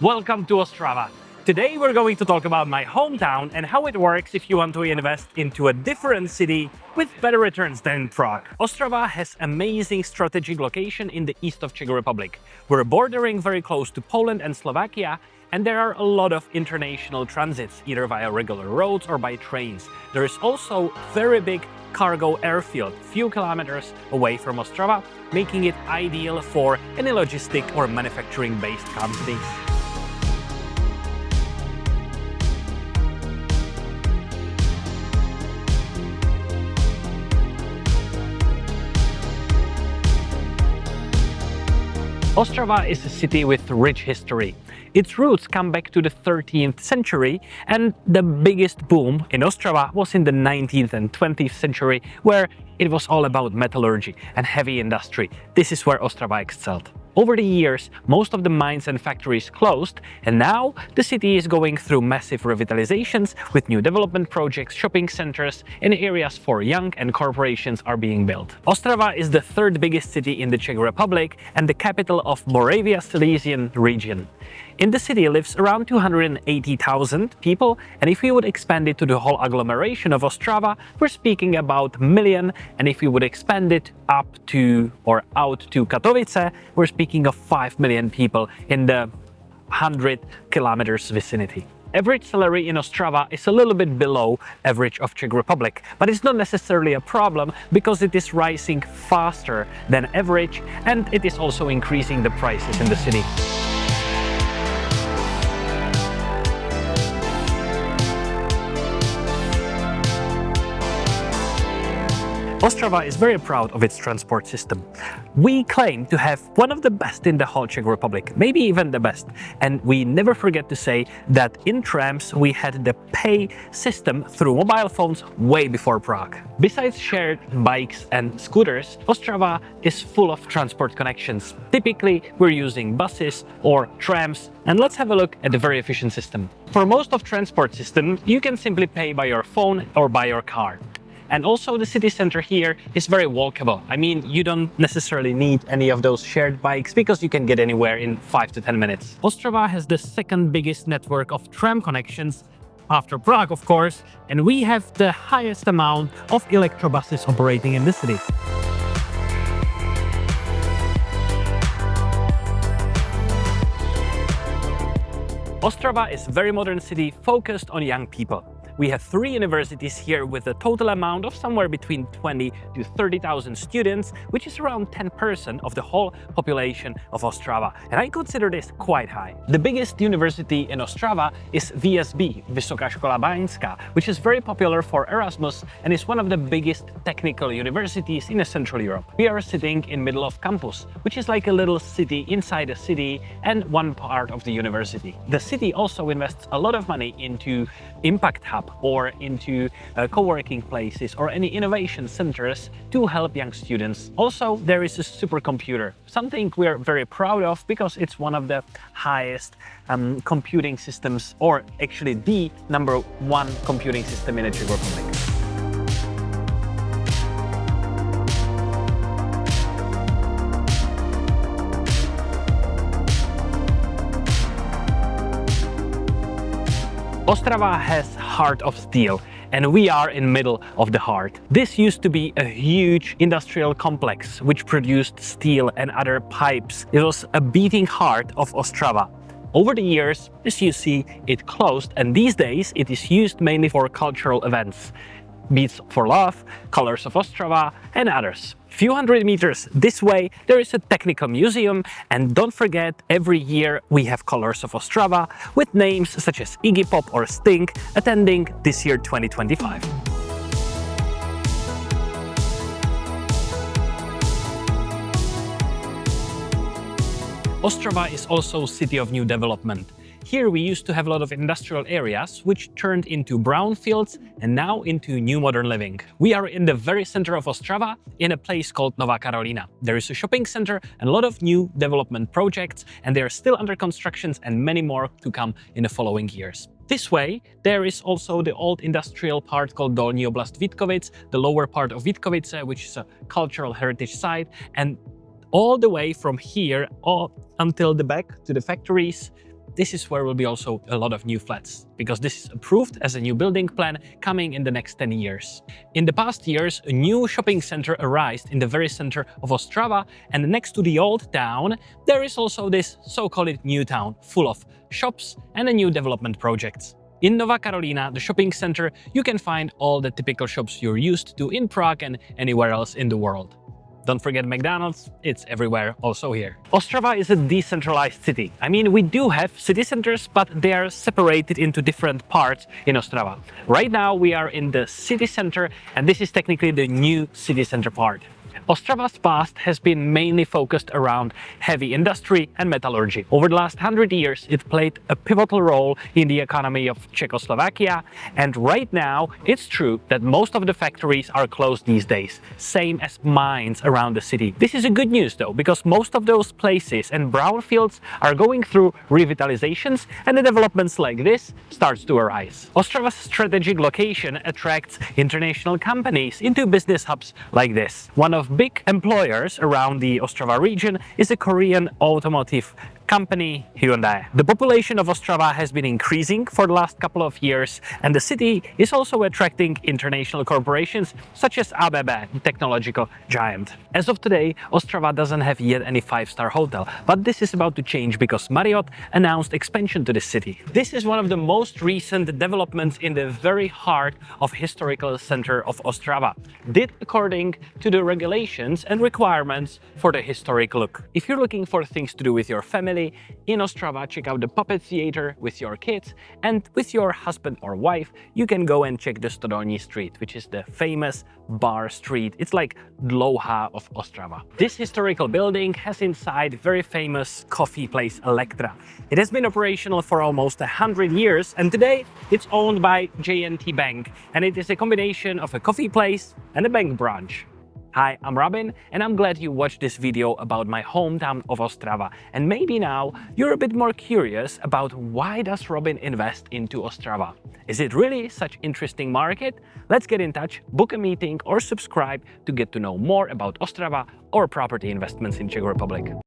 Welcome to Ostrava. Today we're going to talk about my hometown and how it works if you want to invest into a different city with better returns than Prague. Ostrava has amazing strategic location in the east of Czech Republic. We're bordering very close to Poland and Slovakia, and there are a lot of international transits, either via regular roads or by trains. There is also very big cargo airfield, few kilometers away from Ostrava, making it ideal for any logistic or manufacturing-based companies. Ostrava is a city with rich history. Its roots come back to the 13th century, and the biggest boom in Ostrava was in the 19th and 20th century, where it was all about metallurgy and heavy industry. This is where Ostrava excelled. Over the years, most of the mines and factories closed, and now the city is going through massive revitalizations with new development projects, shopping centers, and areas for young and corporations are being built. Ostrava is the third biggest city in the Czech Republic and the capital of Moravia-Silesian region. In the city lives around 280,000 people, and if we would expand it to the whole agglomeration of Ostrava, we're speaking about a million, and if we would expand it up to or out to Katowice, we're speaking of 5 million people in the 100 kilometers vicinity. Average salary in Ostrava is a little bit below average of Czech Republic, but it's not necessarily a problem because it is rising faster than average, and it is also increasing the prices in the city. Ostrava is very proud of its transport system. We claim to have one of the best in the whole Czech Republic, maybe even the best. And we never forget to say that in trams we had the pay system through mobile phones way before Prague. Besides shared bikes and scooters, Ostrava is full of transport connections. Typically, we're using buses or trams, and let's have a look at the very efficient system. For most of transport systems, you can simply pay by your phone or by your car. And also the city center here is very walkable. I mean, you don't necessarily need any of those shared bikes because you can get anywhere in 5 to 10 minutes. Ostrava has the second biggest network of tram connections after Prague, of course, and we have the highest amount of electrobuses operating in the city. Ostrava is a very modern city focused on young people. We have 3 universities here with a total amount of somewhere between 20 to 30,000 students, which is around 10% of the whole population of Ostrava. And I consider this quite high. The biggest university in Ostrava is VSB, Vysoká škola báňská, which is very popular for Erasmus and is one of the biggest technical universities in Central Europe. We are sitting in middle of campus, which is like a little city inside a city and one part of the university. The city also invests a lot of money into Impact Hub or into co-working places or any innovation centers to help young students. Also, there is a supercomputer, something we're very proud of because it's one of the highest computing systems, or actually the #1 computing system in the Czech Republic. Ostrava has heart of steel, and we are in middle of the heart. This used to be a huge industrial complex which produced steel and other pipes. It was a beating heart of Ostrava. Over the years, as you see, it closed, and these days it is used mainly for cultural events. Beats for Love, Colors of Ostrava, and others. Few hundred meters this way, there is a technical museum, and don't forget, every year we have Colors of Ostrava with names such as Iggy Pop or Sting attending this year 2025. Ostrava is also a city of new development. Here we used to have a lot of industrial areas which turned into brownfields and now into new modern living. We are in the very center of Ostrava in a place called Nova Karolina. There is a shopping center and a lot of new development projects, and they are still under construction and many more to come in the following years. This way, there is also the old industrial part called Dolní Vítkovice, the lower part of Vítkovice, which is a cultural heritage site, and all the way from here until the back to the factories, this is where will be also a lot of new flats, because this is approved as a new building plan coming in the next 10 years. In the past years, a new shopping center arose in the very center of Ostrava, and next to the old town, there is also this so-called new town, full of shops and a new development projects. In Nova Karolina, the shopping center, you can find all the typical shops you're used to in Prague and anywhere else in the world. Don't forget McDonald's, it's everywhere, also here. Ostrava is a decentralized city. I mean, we do have city centers, but they are separated into different parts in Ostrava. Right now, we are in the city center, and this is technically the new city center part. Ostrava's past has been mainly focused around heavy industry and metallurgy. Over the last 100 years, it played a pivotal role in the economy of Czechoslovakia, and right now, it's true that most of the factories are closed these days, same as mines around the city. This is a good news though, because most of those places and brownfields are going through revitalizations, and the developments like this starts to arise. Ostrava's strategic location attracts international companies into business hubs like this. One of big employers around the Ostrava region is a Korean automotive company, Hyundai. The population of Ostrava has been increasing for the last couple of years, and the city is also attracting international corporations such as ABB, the technological giant. As of today, Ostrava doesn't have yet any 5-star hotel, but this is about to change because Marriott announced expansion to the city. This is one of the most recent developments in the very heart of historical center of Ostrava, did according to the regulations and requirements for the historic look. If you're looking for things to do with your family in Ostrava, check out the Puppet Theater with your kids, and with your husband or wife, you can go and check the Dolní Street, which is the famous bar street. It's like Dlouhá of Ostrava. This historical building has inside very famous coffee place Elektra. It has been operational for almost 100 years, and today it's owned by J&T Bank, and it is a combination of a coffee place and a bank branch. Hi, I'm Robin, and I'm glad you watched this video about my hometown of Ostrava. And maybe now you're a bit more curious about why does Robin invest into Ostrava? Is it really such an interesting market? Let's get in touch, book a meeting or subscribe to get to know more about Ostrava or property investments in Czech Republic.